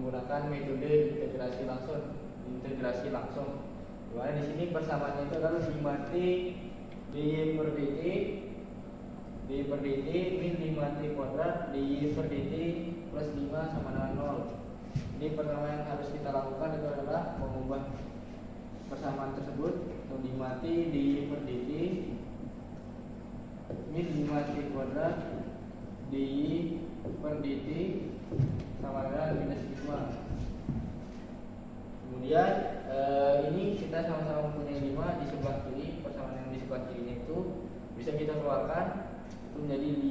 menggunakan metode integrasi langsung. Dimana di sini persamaannya itu adalah 5T dy per dt min 5T kuadrat dy per dt plus 5 sama dengan 0. Ini pertama yang harus kita lakukan itu adalah mengubah persamaan tersebut untuk 5T dy per dt min 5T kuadrat dy per dt sama dengan minus 5. Kemudian ini kita sama-sama mempunyai 5 di sebelah kiri. Persamaan yang di sebelah kirinya itu bisa kita keluarkan, itu menjadi 5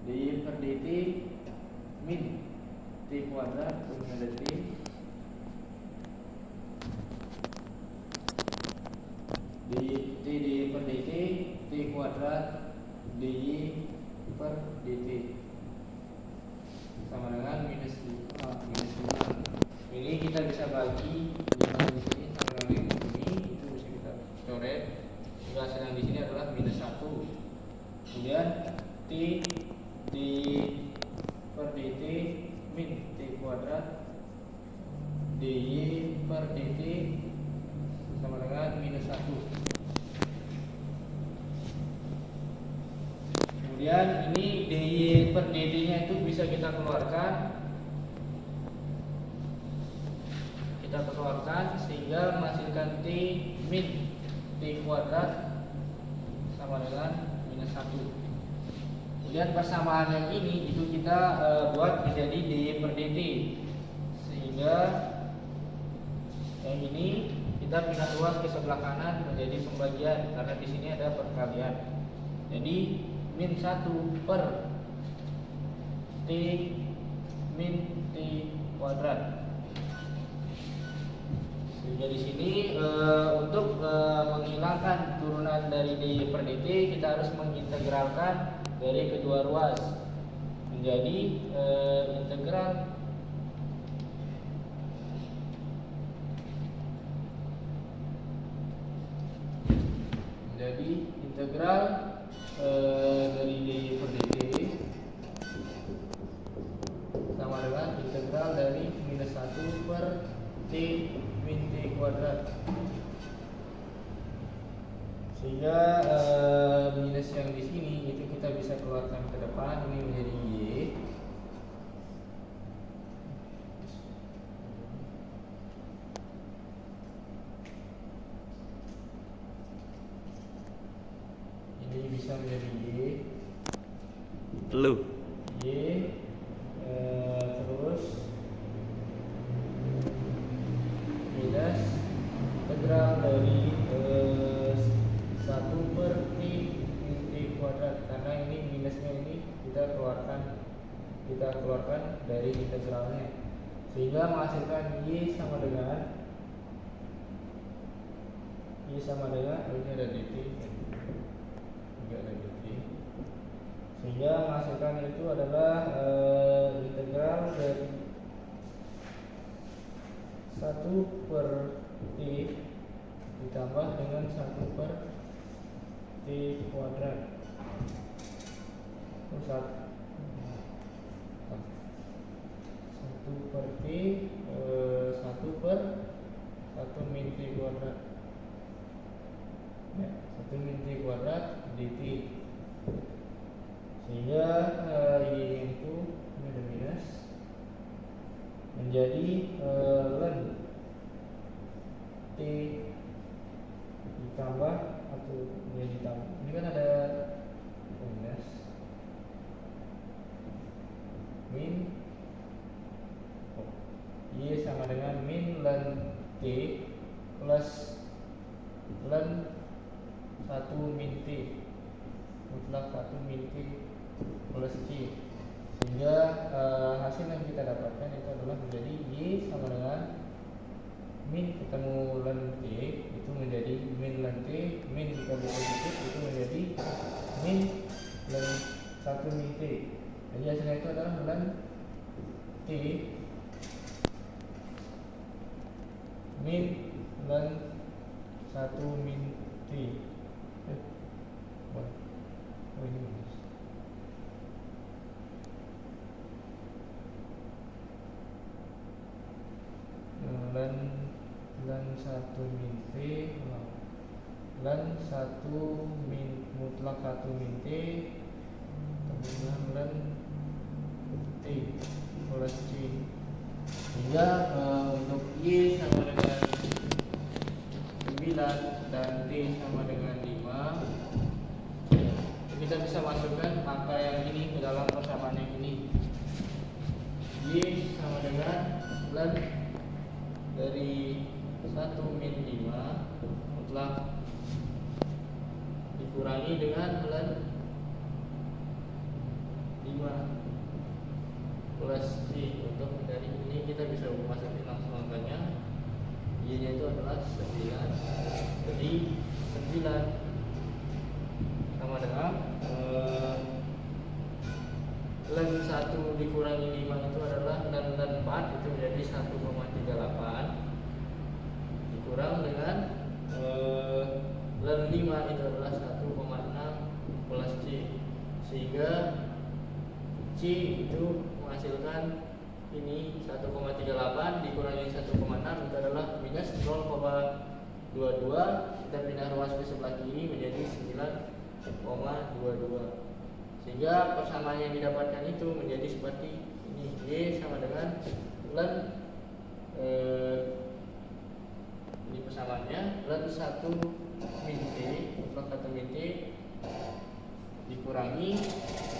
dy per dt min t kuadrat dengan dt dy per dt t kuadrat dy per dt sama dengan minus 5. Ini kita bisa bagi 5 di sini sama dengan yang di sini, itu bisa kita coret. Hasil yang di sini adalah minus 1. Kemudian t dy per dt min t kuadrat dy per dt sama dengan minus 1. Kemudian ini dy per dt nya itu bisa kita keluarkan sehingga menghasilkan t min t kuadrat sama dengan minus 1. Kemudian persamaan yang ini itu kita buat menjadi dy per dt, sehingga yang ini kita pindah luas ke sebelah kanan menjadi pembagian karena di sini ada perkalian. Jadi min 1 per t min t kuadrat. Sehingga di sini untuk menghilangkan turunan dari dy per dt kita harus mengintegralkan dari kedua ruas menjadi integral dari dy per dt sama dengan integral dari minus 1 per t min t kuadrat, sehingga minus yang di sini itu kita bisa keluarkan ke depan, ini menjadi y. Ini bisa menjadi y. Terus minus integral dari 1 per t min t kuadrat, karena ini minusnya ini kita keluarkan dari integralnya, sehingga menghasilkan y sama dengan ini ada dt juga ada dt, sehingga menghasilkan itu adalah integral dari 1 per t ditambah dengan 1 per t kuadrat. 1 per t 1 per 1 min t kuadrat, ya, 1 min t kuadrat dt, sehingga y itu ini ada minus menjadi ln t ditambah atau menjadi tambah, ini kan ada minus min y sama dengan min ln t plus ln 1 min t mutlak 1 min t plus c, sehingga hasil yang kita dapatkan itu adalah menjadi y sama dengan min ketemu ln t itu menjadi min ln t, min jika positif itu menjadi min ln 1 min t Jadi hasilnya itu adalah len T min len 1 min T. Oh, ini bagus. Len len 1 min T len 1 min mutlak 1 min T dengan len T plus C. Sehingga untuk Y sama dengan 9 dan T sama dengan 5, kita bisa masukkan angka yang ini ke dalam persamaan yang ini. Y sama dengan len dari 1 min 5 mutlak dikurangi dengan len 5 plus C. Untuk dari ini kita bisa masukin langsung angkanya. Y nya itu adalah 9. Jadi 9 sama dengan len 1 dikurangi 5 itu adalah len 4, itu menjadi 1,38 dikurang dengan len 5 itu adalah 1,6 plus C, sehingga C itu menghasilkan ini 1,38 dikurangi 1,6 itu adalah minus 0,22. Kita pindah ruas ke sebelah kiri menjadi 9,22, sehingga persamaan yang didapatkan itu menjadi seperti ini. Y sama dengan len ini persamaannya len 1 min T mutlak 1 min T dikurangi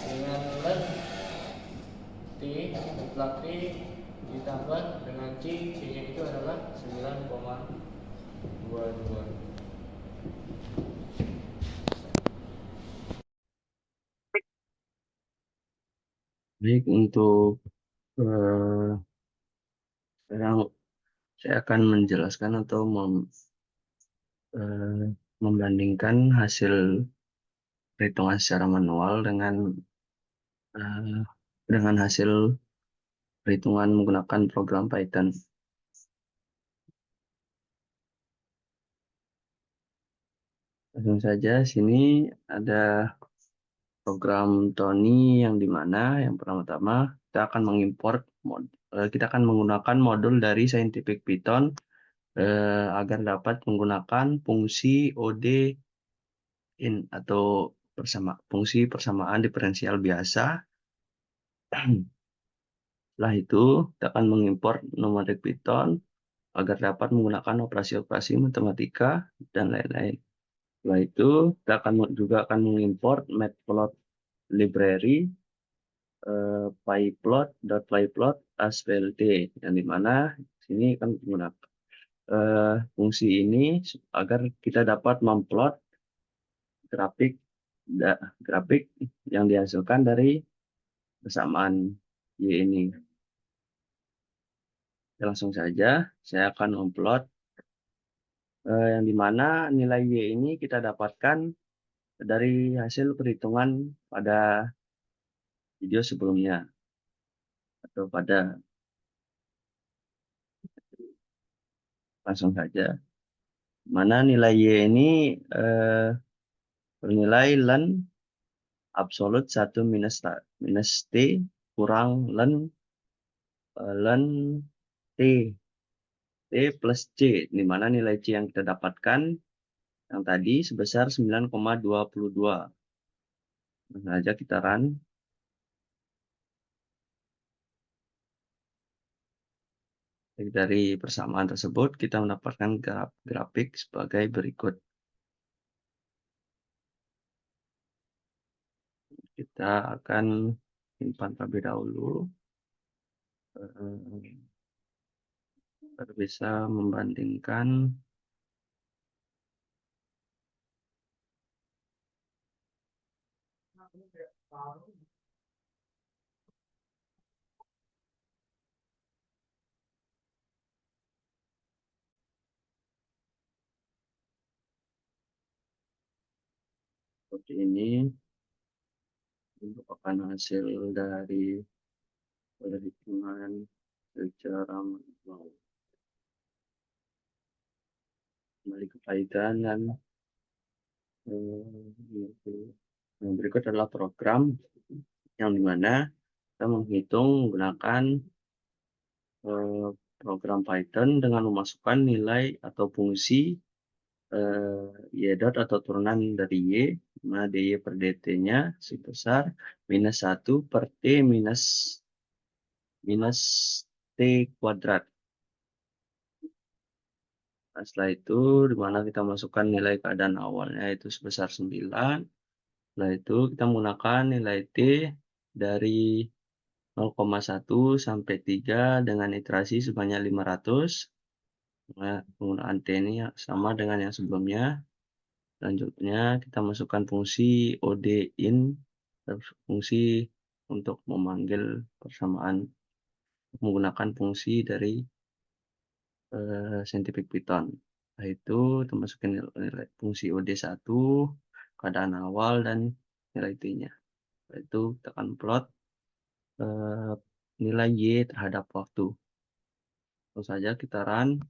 dengan len T mutlak T ditambah dengan C. C nya itu adalah 9,22. Baik, untuk sekarang saya akan menjelaskan atau membandingkan hasil perhitungan secara manual dengan hasil perhitungan menggunakan program Python. Langsung saja, sini ada program Tony yang dimana yang pertama-tama kita akan mengimport kita akan menggunakan modul dari Scientific Python agar dapat menggunakan fungsi OD in atau fungsi persamaan diferensial biasa. Setelah itu kita akan mengimport numeric Python agar dapat menggunakan operasi-operasi matematika dan lain-lain. Setelah itu kita juga akan mengimport matplotlib pyplot as PLT, yang dimana sini akan menggunakan fungsi ini agar kita dapat memplot grafik yang dihasilkan dari persamaan Y ini. Langsung saja saya akan memplot yang dimana nilai Y ini kita dapatkan dari hasil perhitungan pada video sebelumnya atau pada langsung saja mana nilai Y ini bernilai len absolut 1 minus T kurang len T plus C, di mana nilai C yang kita dapatkan yang tadi sebesar 9,22. Langsung saja kita run. Dari persamaan tersebut kita mendapatkan grafik sebagai berikut. Kita akan simpan terlebih dahulu agar bisa membandingkan seperti ini. merupakan hasil dari perhitungan secara manual. Kembali ke kaitan dan gitu. Yang berikut adalah program yang dimana kita menghitung menggunakan program Python dengan memasukkan nilai atau fungsi y dot atau turunan dari y, di mana dy per dt-nya sebesar -1 per t minus t kuadrat. Nah, setelah itu, di mana kita masukkan nilai keadaan awalnya itu sebesar 9. Setelah itu, kita menggunakan nilai t dari 0,1 sampai 3 dengan iterasi sebanyak 500. Nah, penggunaan t ini sama dengan yang sebelumnya. Selanjutnya, kita masukkan fungsi ODIN, fungsi untuk memanggil persamaan menggunakan fungsi dari Scientific Python. Nah, itu kita masukin nilai fungsi OD1, keadaan awal, dan nilai t-nya. Nah, itu kita akan plot nilai y terhadap waktu. Langsung saja kita run.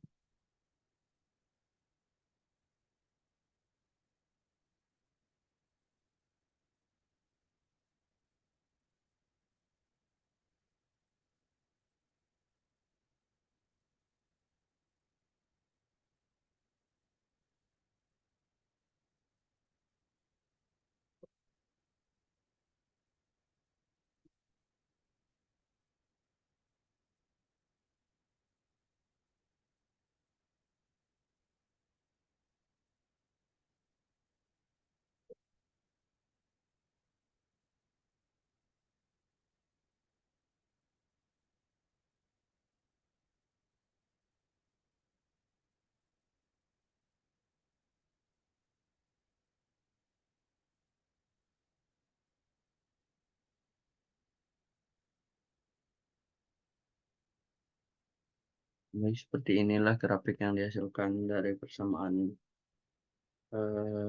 Nah, seperti inilah grafik yang dihasilkan dari persamaan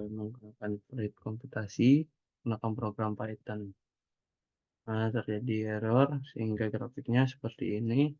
menggunakan proyek komputasi menggunakan program Python. Nah, terjadi error sehingga grafiknya seperti ini.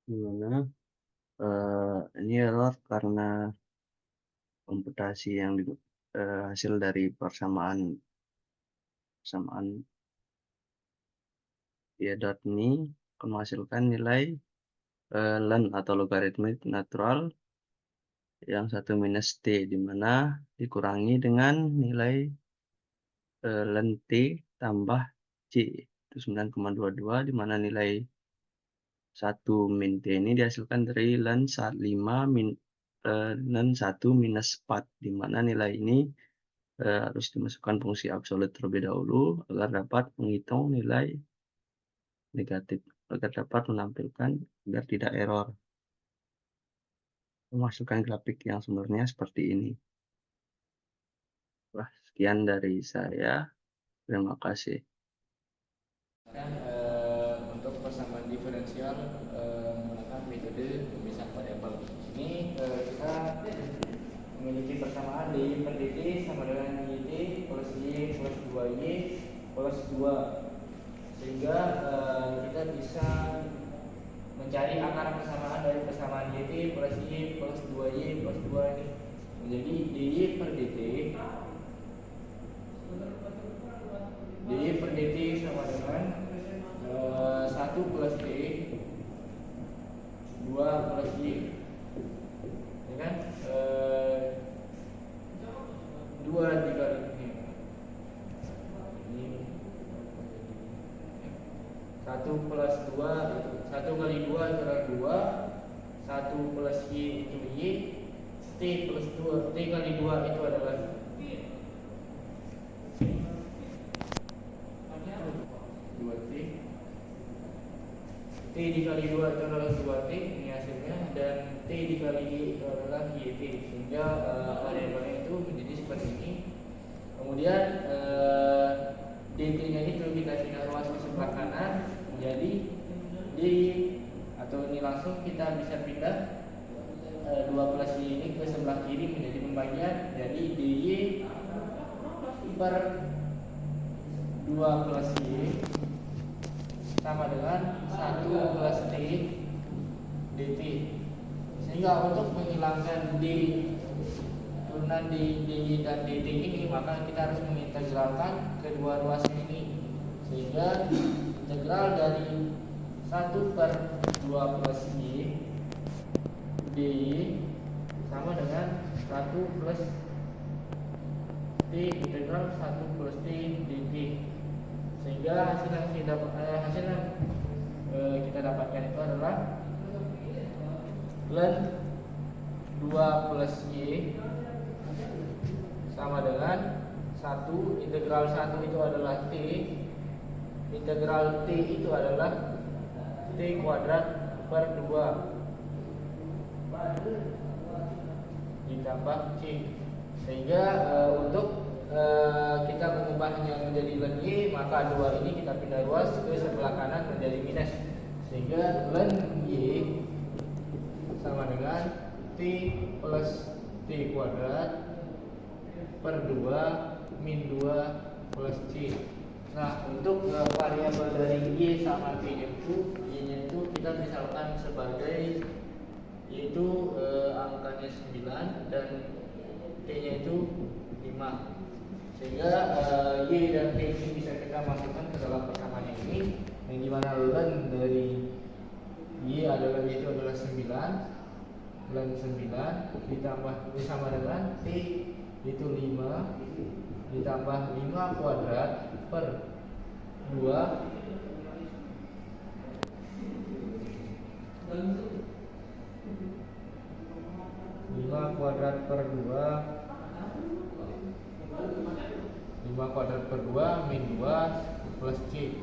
Dimana ini error karena komputasi yang hasil dari persamaan y dot ini akan menghasilkan nilai ln atau logaritmik natural yang 1 minus t, di mana dikurangi dengan nilai ln t tambah c itu 9,22, di mana nilai 1 min t ini dihasilkan dari ln 5 ln 1 minus 4, di mana nilai ini harus dimasukkan fungsi absolut terlebih dahulu agar dapat menghitung nilai negatif, agar dapat menampilkan agar tidak error. Memasukkan grafik yang sebenarnya seperti ini. Wah, sekian dari saya. Terima kasih. Untuk persamaan diferensial menggunakan metode pemisahan variabel. Ini kita memiliki persamaan dy per dt sama dengan yt plus y plus 2y plus 2, sehingga kita bisa mencari akar persamaan dari persamaan yt plus y plus 2y plus 2 ini menjadi dy per dt. dy per dt sama dengan 1 plus d 2 plus y, ya kan? 2 dikali ini 1 plus 2 itu 1 kali 2 itu adalah 2, 1 plus y itu y, t plus 2, t kali 2 itu adalah 2t dikali 2 itu adalah 2T, ini hasilnya, dan T dikali Y itu adalah YT, sehingga variabelnya itu menjadi seperti ini. Kemudian dt-nya itu kita pindah ruas ke sebelah kanan menjadi d, atau ini langsung kita bisa pindah 2 plus y ini ke sebelah kiri menjadi pembagian, jadi dy per 2 plus y sama dengan 1 plus t dt. Sehingga untuk menghilangkan d turunan di dy dan dt ini, maka kita harus mengintegralkan kedua ruas ini, sehingga integral dari 1 per 2 plus y dy sama dengan 1 plus t integral 1 plus t dt. Sehingga hasil yang kita dapatkan itu adalah ln 2 plus y sama dengan 1, integral 1 itu adalah t, integral t itu adalah t kuadrat per 2 ditambah c. Sehingga untuk kita mengubahnya menjadi ln y, maka 2 ini kita pindah ruas ke sebelah kanan menjadi minus, sehingga ln y sama dengan t plus t kuadrat per 2 min 2 plus c. Nah, untuk variabel dari y sama t nya itu kita misalkan sebagai yaitu angkanya 9 dan t nya itu 5. Sehingga y dan t ini bisa kita masukkan ke dalam persamaan ini, yang dimana ln dari y adalah yaitu adalah 9, ln 9 ditambah sama dengan t itu 5 ditambah 5 kuadrat per 2 5 kuadrat per 2 5 kuadrat per 2 min 2 plus c.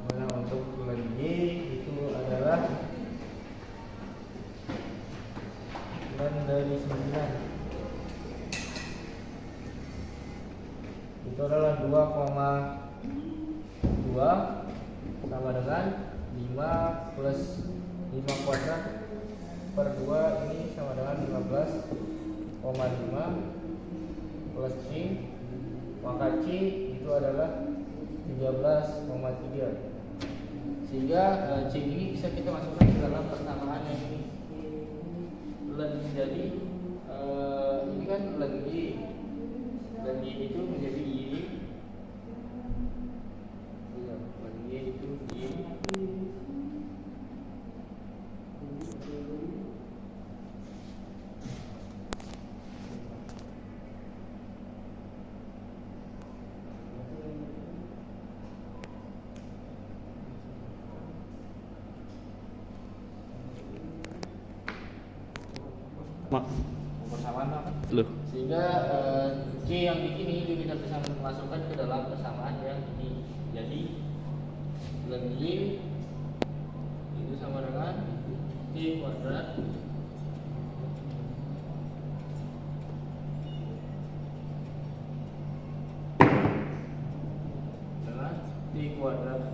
Mana untuk ln y itu adalah ln dari 9 itu adalah 2,2 sama dengan 5 plus 5 kuadrat per 2 ini sama dengan 15,5 plus c, maka c itu adalah 13,3. Sehingga c ini bisa kita masukkan ke dalam persamaan yang ini. Ln jadi ini kan ln y, ln y itu menjadi y, ln y itu y persamaan kan? Loh, Sehingga c yang di sini itu kita bisa masukkan ke dalam persamaan yang ini. Jadi ln y itu sama dengan t kuadrat dengan t kuadrat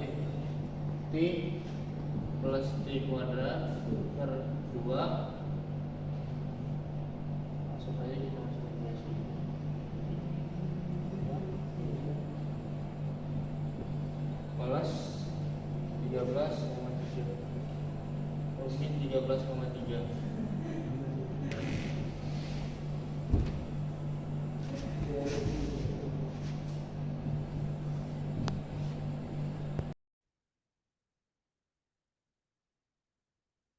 t plus t kuadrat per 2. Supaya kita masuk ke sini. Balas 13,3. Mungkin 13,3.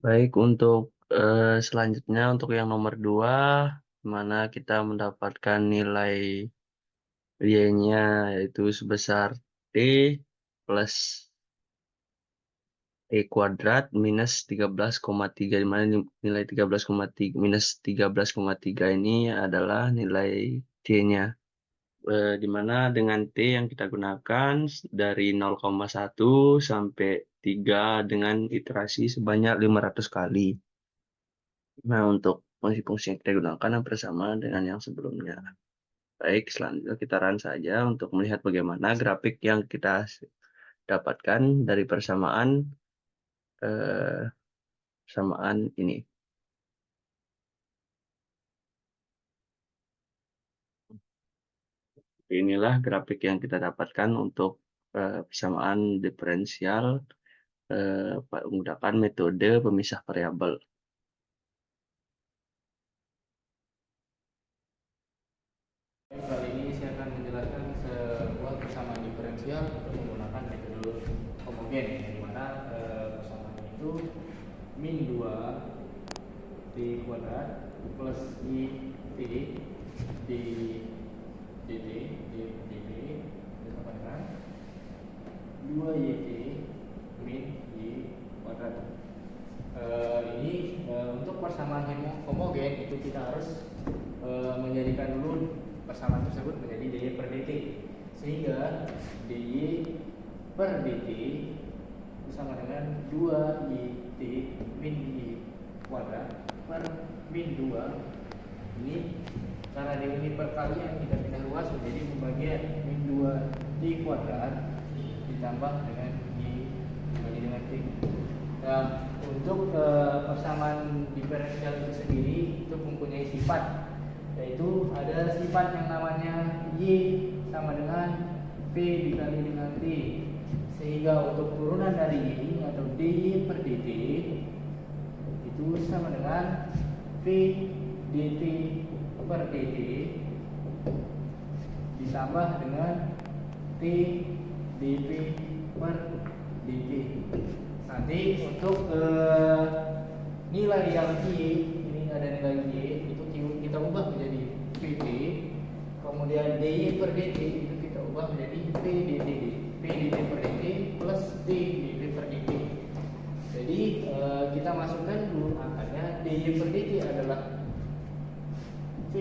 baik untuk selanjutnya untuk yang nomor 2, mana kita mendapatkan nilai y-nya yaitu sebesar t plus t kuadrat minus 13,3, di mana nilai 13,3 minus 13,3 ini adalah nilai t-nya. Di mana dengan t yang kita gunakan dari 0,1 sampai 3 dengan iterasi sebanyak 500 kali. Nah, untuk fungsi-fungsi yang kita gunakan hampir sama dengan yang sebelumnya. Baik, selanjutnya kita run saja untuk melihat bagaimana grafik yang kita dapatkan dari persamaan ini. Inilah grafik yang kita dapatkan untuk persamaan diferensial menggunakan metode pemisah variabel. Kali ini saya akan menjelaskan sebuah persamaan diferensial menggunakan metode homogen, di mana persamaan itu min 2 t kuadrat plus i t di dt bersama dengan 2yt min y kuadrat. Ini untuk persamaan homogen itu kita harus menjadikan dulu persamaan tersebut menjadi dy per dt, sehingga dy per dt sama dengan 2yt min y kuadrat per min 2. Ini karena ini perkalian kita pindah luas menjadi pembagian min 2 t kuadrat ditambah dengan y dibagi dengan t. Nah, untuk persamaan diferensial itu sendiri itu mempunyai sifat, yaitu ada sifat yang namanya y sama dengan v dikali dengan t, sehingga untuk turunan dari y atau dy per dt itu sama dengan v dt per dt ditambah dengan t dv per dt. Nanti untuk nilai yang y, ini ada nilai y, itu kita ubah menjadi vt, kemudian dy per dt itu kita ubah menjadi v dt per dt plus t dv per dt. Jadi kita masukkan dulu angkanya. dy per dt adalah v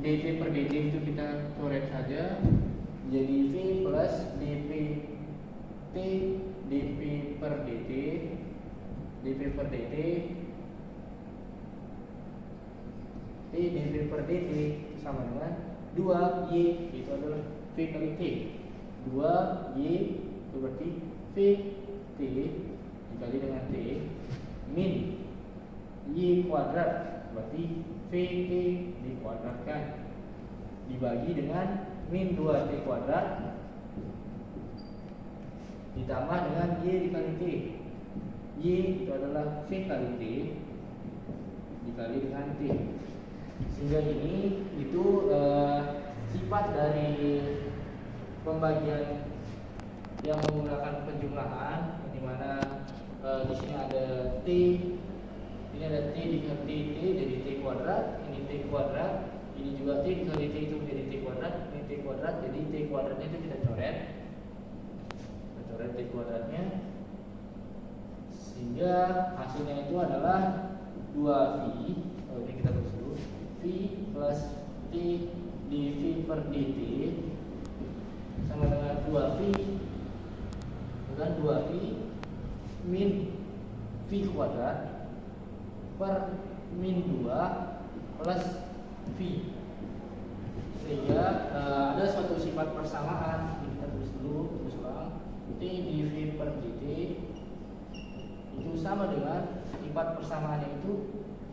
dt per dt, itu kita coret saja jadi v plus dv t dv per dt t dv per dt sama dengan 2y, itu adalah v kali t. 2y itu berarti v t dikali dengan t min y kuadrat, berarti vt dikuadratkan dibagi dengan min 2t kuadrat ditambah dengan y dikali t. Y itu adalah v kali t dikali dengan t, sehingga ini itu sifat dari pembagian yang menggunakan penjumlahan, di mana di sini ada t, ini ada t dikali t jadi t kuadrat, ini t kuadrat, ini juga t dikali t itu menjadi t kuadrat, ini t kuadrat, jadi t kuadratnya itu kita coret t kuadratnya, sehingga hasilnya itu adalah 2v. Ini kita tulis dulu, v plus t dv per dt sama dengan 2v bukan 2v min v kuadrat per min 2 plus v, sehingga ada suatu sifat persamaan. Ini kita tulis dulu, terus ulang, t dv per dt itu sama dengan sifat persamaannya itu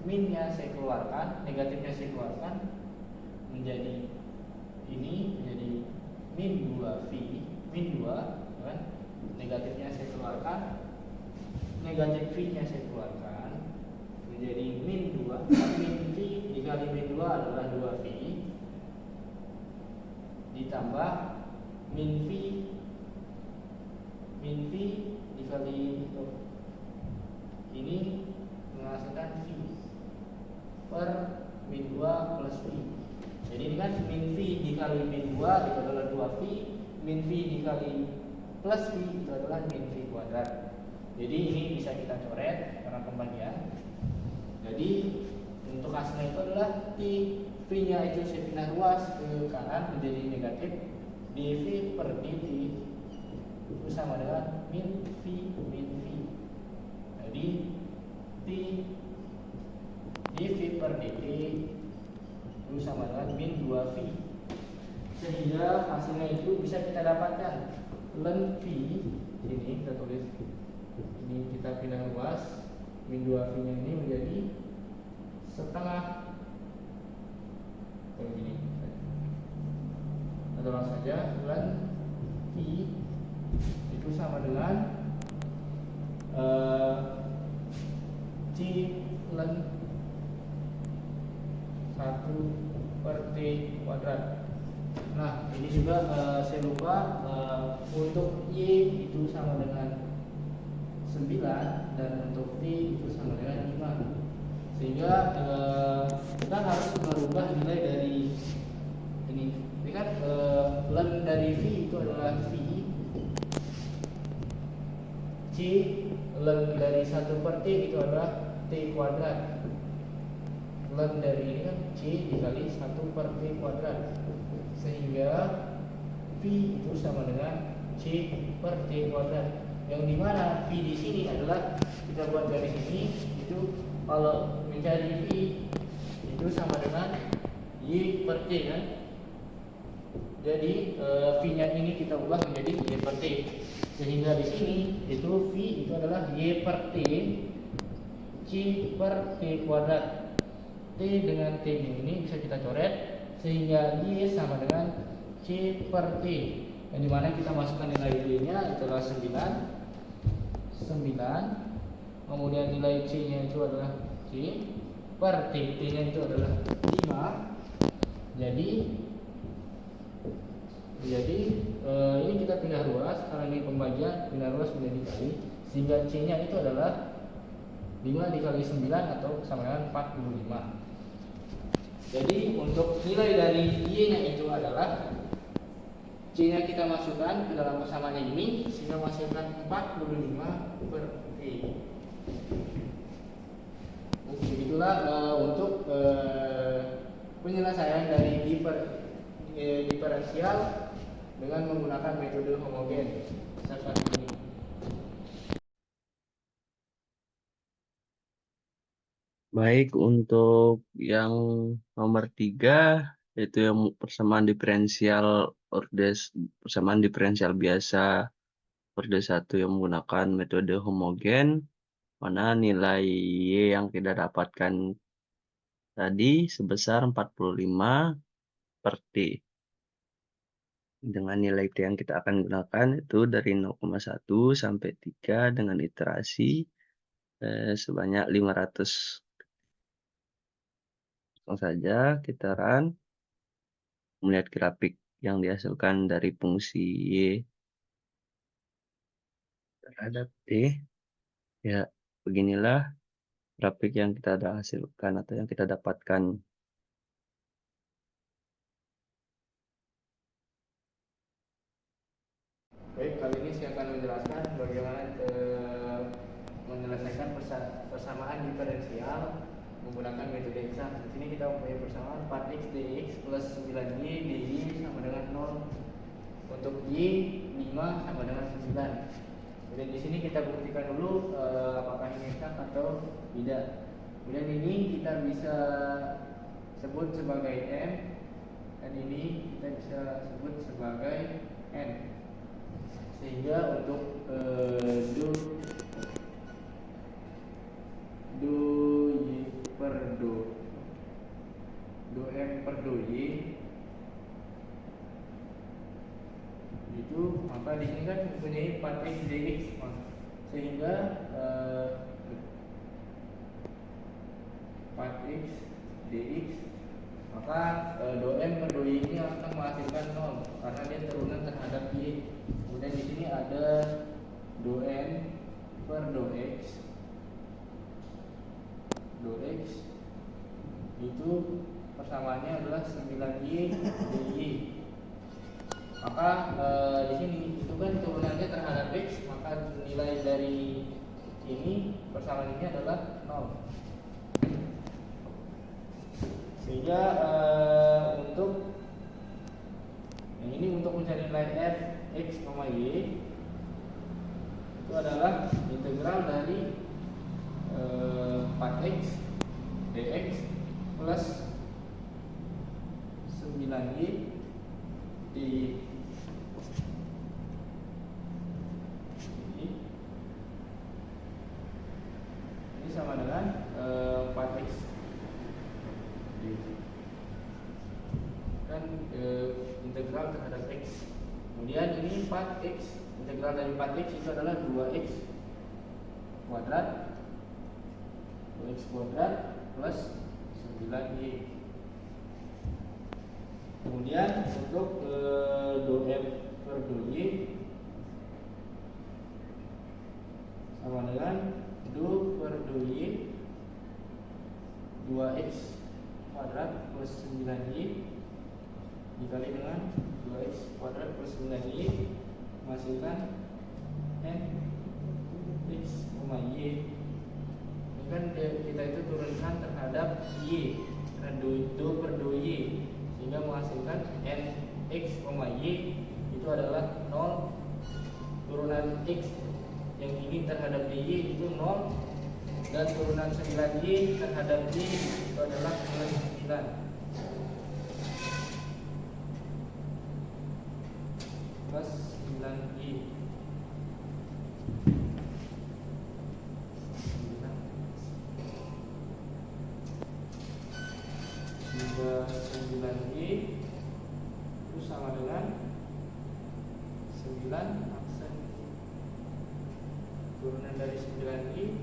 minnya saya keluarkan, negatifnya saya keluarkan, menjadi ini menjadi min 2v min 2 kan? Negatifnya saya keluarkan, negatif v nya saya keluarkan, menjadi min 2. Min v dikali min 2 adalah 2v ditambah min v dikali ini menghasilkan v per min 2 plus v. Jadi ini kan min v dikali min 2 itu adalah 2v, min v dikali plus v itu adalah min v kuadrat. Jadi ini bisa kita coret karena pembagian. Jadi untuk hasilnya itu adalah t, v nya itu saya pindah luas ke kanan menjadi negatif, dv per dt itu sama dengan min V. Jadi dV per dt itu sama dengan min 2V. Sehingga hasilnya itu bisa kita dapatkan ln V, sini kita tulis, ini kita pindah luas, min 2V nya ini menjadi setengah, begini atau langsung saja ln V itu sama dengan C ln 1 per T kuadrat. Nah, ini juga saya lupa, untuk Y itu sama dengan 9 dan untuk T itu sama dengan 5. Sehingga kita harus merubah nilai dari ini. Ini kan ln dari V itu adalah V, C ln dari 1 per T itu adalah T kuadrat. Ln dari ini kan C dikali 1 per T kuadrat, sehingga V itu sama dengan C per T kuadrat, yang dimana V di sini adalah, kita buat garis ini, itu kalau mencari V itu sama dengan Y per T kan. Jadi V nya ini kita ubah menjadi Y per T, sehingga di sini itu V itu adalah Y per T C per T kuadrat. T dengan T ini bisa kita coret, sehingga Y sama dengan C per T, yang dimana kita masukkan nilai Y nya adalah 9, kemudian nilai C nya itu adalah C per T, T nya itu adalah 5. Jadi ini kita pindah ruas, karena ini pembagian, pindah ruas menjadi kali, sehingga C nya itu adalah 5 dikali 9 atau sama dengan 45. Jadi untuk nilai dari Y nya itu adalah, C nya kita masukkan ke dalam persamaannya ini, sehingga menghasilkan 45 per T. Begitulah untuk penyelesaian dari diferensial dengan menggunakan metode homogen seperti ini. Baik, untuk yang nomor 3, yaitu yang persamaan diferensial biasa orde 1 yang menggunakan metode homogen, mana nilai Y yang kita dapatkan tadi sebesar 45 per T. Dengan nilai T yang kita akan gunakan itu dari 0,1 sampai 3 dengan iterasi sebanyak 500. Langsung saja kita run, melihat grafik yang dihasilkan dari fungsi Y terhadap T. Ya, beginilah grafik yang kita hasilkan atau yang kita dapatkan. Baik, kali ini saya akan menjelaskan bagaimana menyelesaikan persamaan diferensial menggunakan metode eksak. Di sini kita mempunyai persamaan 4x dx plus 9y dy sama dengan 0. Untuk y 5 sama dengan 9. Kemudian di sini kita buktikan dulu apakah ini eksak atau tidak. Kemudian ini kita bisa sebut sebagai m, dan ini kita bisa sebut sebagai n. Sehingga untuk do y per do m per do y itu, maka di sini kan mempunyai 4x dx, sehingga 4x dx, maka do m per do y ini akan menghasilkan 0 karena dia turunan terhadap y. Kemudian di sini ada do n per do x itu persamaannya adalah 9y dy. Maka di sini itu kan turunannya terhadap x, maka nilai dari ini persamaan ini adalah 0. Sehingga untuk ini untuk mencari nilai f x, y, itu adalah integral dari 4x dx plus 9y di ini sama dengan 4x kan integral terhadap x. Kemudian ini 4x, integral dari 4x itu adalah 2x kuadrat plus 9y. Kemudian untuk dou f per dou y sama dengan dou per dou y 2x kuadrat plus 9y dikali dengan 2x kuadrat plus 9y menghasilkan n x, y. Ini kan kita itu turunkan terhadap y, dou per dou y, sehingga menghasilkan n x, y itu adalah 0. Turunan x yang ini terhadap dy itu 0, dan turunan 9y terhadap y itu adalah plus 9. Plus 9y. Sehingga 9y itu sama dengan 9 aksen. Turunan dari 9y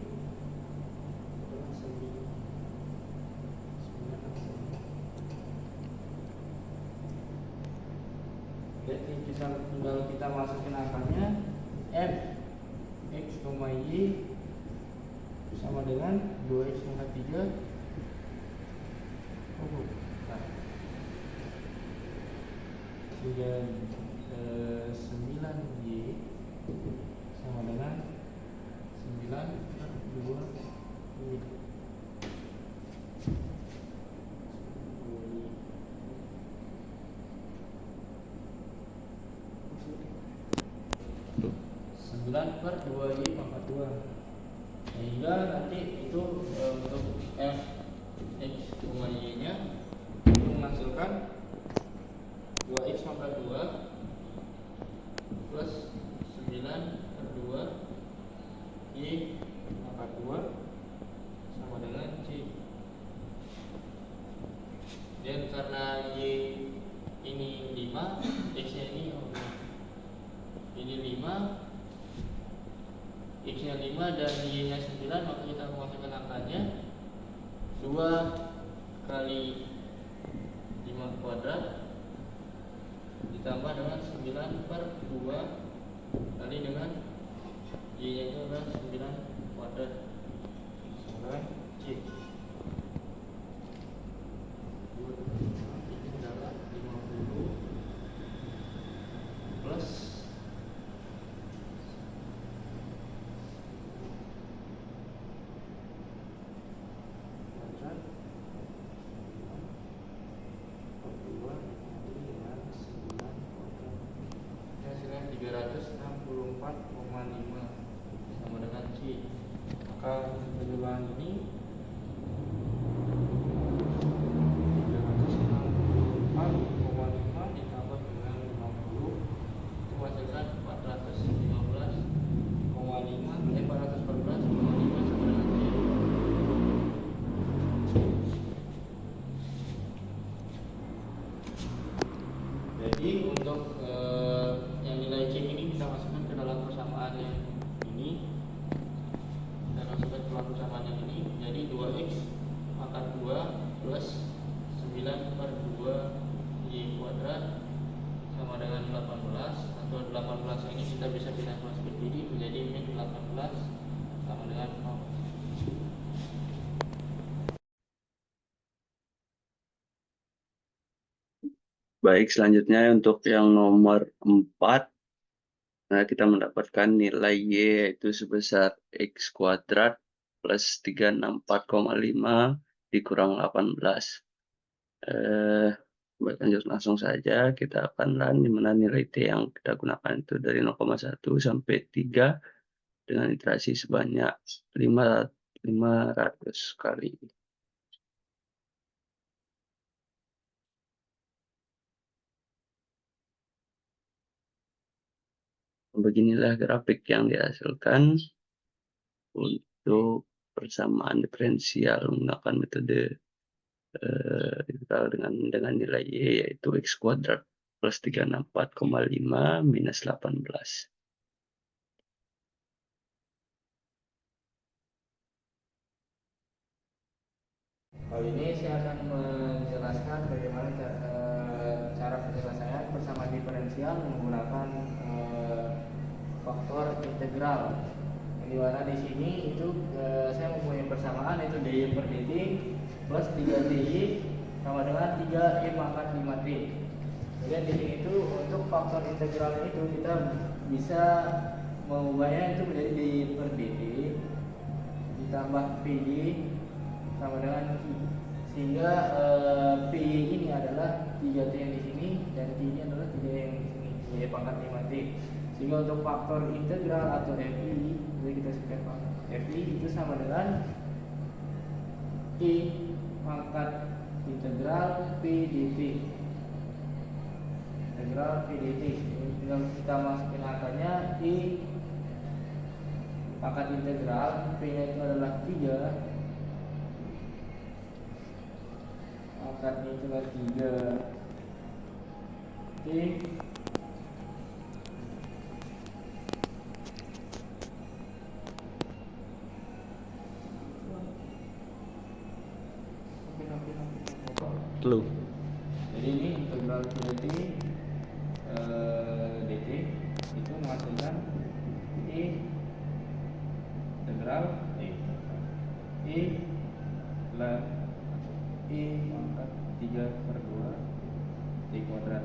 adalah 9 aksen. Jadi tinggal kita masukin angkanya, f x, y sama dengan 2x pangkat 3. Nah, sehingga 9y sama dengan 9 per 2y. Per 2y pangkat 2, sehingga nanti itu untuk f x, y nya itu menghasilkan 2x pangkat 2 plus 9 per 2 y pangkat 2 sama dengan c. Dan karena y ini 5, x nya ini 5, x nya 5 dan y nya 9, maka kita memasukkan angkanya 2 kali 5 kuadrat ditambah dengan 9 per 2 kali dengan y nya itu adalah 9 kuadrat sama c. Ini adalah 50 plus 364,5 sama dengan C. Maka penjumlahan ini 364,5 ditambah dengan 50 itu menghasilkan 414,5 sama dengan C. Jadi untuk yang nilai C ini kita masukkan ke dalam persamaan yang ini. Kita masukkan ke dalam persamaan yang ini. Jadi 2x pangkat 2 plus 9 per 2 y kuadrat sama dengan 18, atau 18 ini kita bisa pindah masuk ke kiri menjadi min 18 sama dengan 0. Baik, selanjutnya untuk yang nomor 4, nah kita mendapatkan nilai y yaitu sebesar x kuadrat plus 364,5 dikurang 18. Lanjut langsung saja, kita akan run di mana nilai t yang kita gunakan itu dari 0,1 sampai 3, dengan iterasi sebanyak 500 kali. Beginilah grafik yang dihasilkan untuk persamaan diferensial menggunakan metode integral dengan nilai y, yaitu x kuadrat plus 364,5 minus 18. Kali ini saya akan menjelaskan bagaimana cara penyelesaian persamaan diferensial menggunakan faktor integral. Yang dimana di sini itu saya mempunyai persamaan yaitu dy per dt plus 3dy sama dengan 3y pangkat 5t. Kemudian di sini itu untuk faktor integral itu kita bisa mengubahnya itu menjadi dy per dt ditambah pd sama dengan Q, sehingga P ini adalah 3T yang di sini dan T ini adalah 3 yang di sini, jadi pangkat 5T. Sehingga untuk faktor integral atau FI, jadi kita sebutkan FI itu sama dengan I pangkat integral P dt. Integral P dt. Tinggal kita masukin angkanya I pangkat integral P-nya itu adalah 3. Angkatnya itu adalah 3 T Lalu, jadi ini integral dt dt itu menghasilkan I integral I lah I pangkat 3 per 2 T kuadrat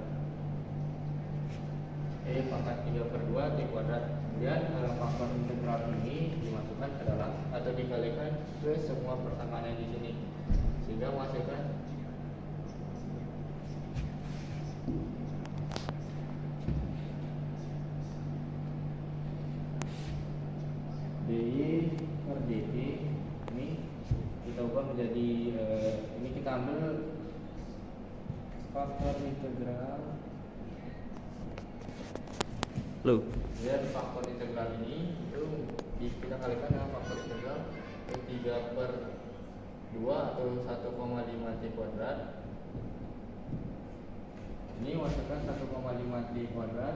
E pangkat 3 per 2 T kuadrat. Kemudian faktor integral ini dimasukkan ke dalam atau dikalikan ke semua persamaan yang di sini sehingga menghasilkan dy per dt ini kita ubah menjadi ini kita ambil faktor integral. lalu, Dan faktor integral ini itu kita kalikan dengan faktor integral 3 per 2 atau 1,5 T kuadrat. Ini masukkan 1,5 T kuadrat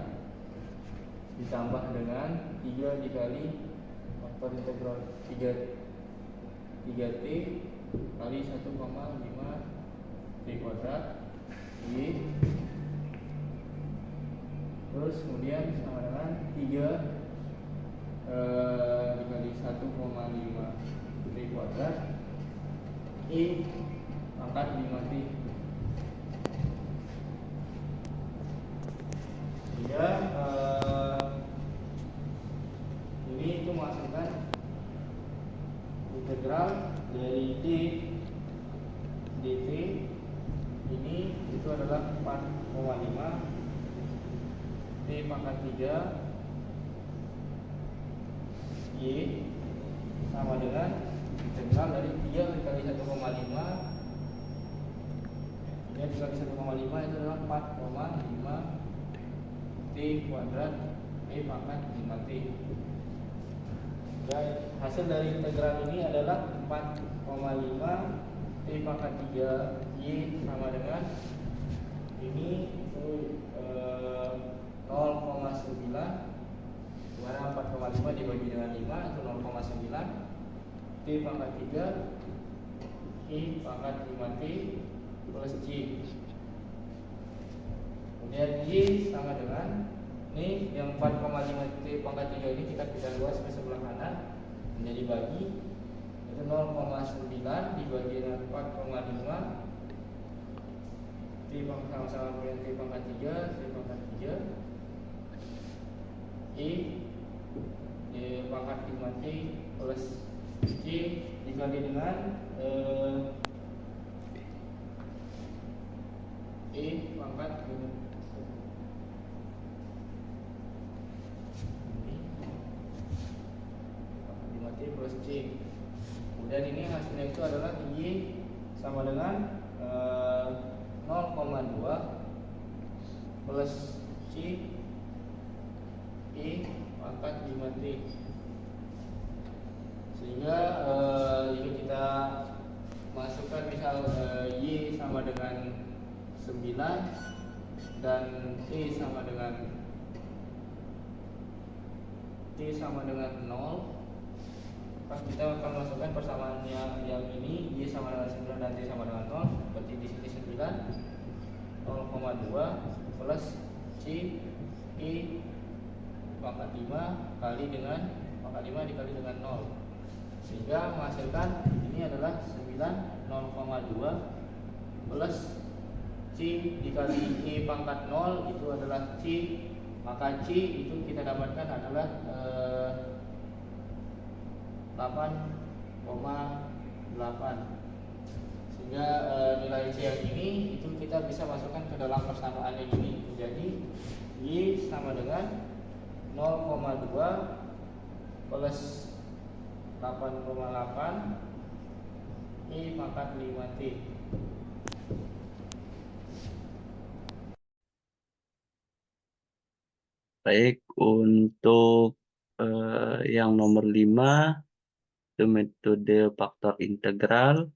ditambah dengan 3 dikali faktor integral 3T kali 1,5 T kuadrat I, terus kemudian sama dengan 3 dikali 1,5 T kuadrat I pangkat 5T. Sehingga ini itu menghasilkan integral dari D dt ini itu adalah 4,5 T pangkat 3 Y sama dengan integral dari 3 dikali 1,5 3 dikali 1,5 itu adalah 4,5 T kuadrat E pangkat 5T. Dan hasil dari integral ini adalah 4,5 T pangkat 3 Y sama dengan ini itu 0,9, dimana 4,5 dibagi dengan 5 itu 0,9 T pangkat 3 I pangkat 5T plus J. Kemudian Y sama dengan ini yang 4,5 T pangkat 3 ini kita luas ke sebelah kanan menjadi bagi itu 0,9 dibagi dengan 4,5 T pangkat sama-sama dengan T pangkat 3 T pangkat 3 I pangkat 5T plus J dikali dengan pangkat 5. adalah Y sama dengan 0,2 plus C I pangkat 5T. Sehingga jika kita masukkan misal Y sama dengan 9 dan T sama dengan 0, pas kita akan masukkan persamaannya yang ini, Y sama dengan 9 dan T sama dengan 0, berarti di sini 9 0,2 plus C I pangkat 5 kali dengan pangkat 5 dikali dengan 0, sehingga menghasilkan ini adalah 9 0,2 plus C dikali I pangkat 0 itu adalah C, maka C itu kita dapatkan adalah 8,8, sehingga nilai C yang ini itu kita bisa masukkan ke dalam persamaan yang ini. Jadi Y sama dengan 0,2 plus 8,8 I pangkat 5T. Baik, untuk yang nomor 5 itu metode faktor integral,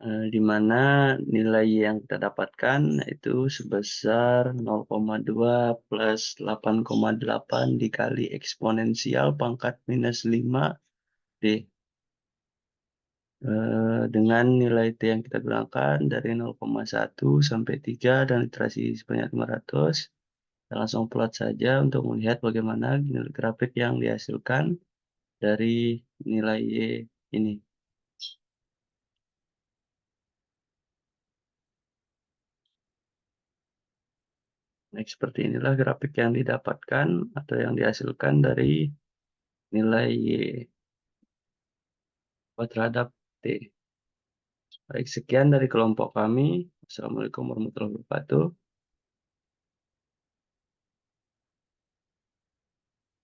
di mana nilai yang kita dapatkan itu sebesar 0,2 plus 8,8 dikali eksponensial pangkat minus 5 D. Dengan nilai T yang kita gunakan dari 0,1 sampai 3 dan iterasi sebanyak 500. Kita langsung plot saja untuk melihat bagaimana grafik yang dihasilkan dari nilai Y ini. Nah, seperti inilah grafik yang didapatkan atau yang dihasilkan dari nilai Y terhadap T. Baik, sekian dari kelompok kami. Wassalamualaikum warahmatullahi wabarakatuh.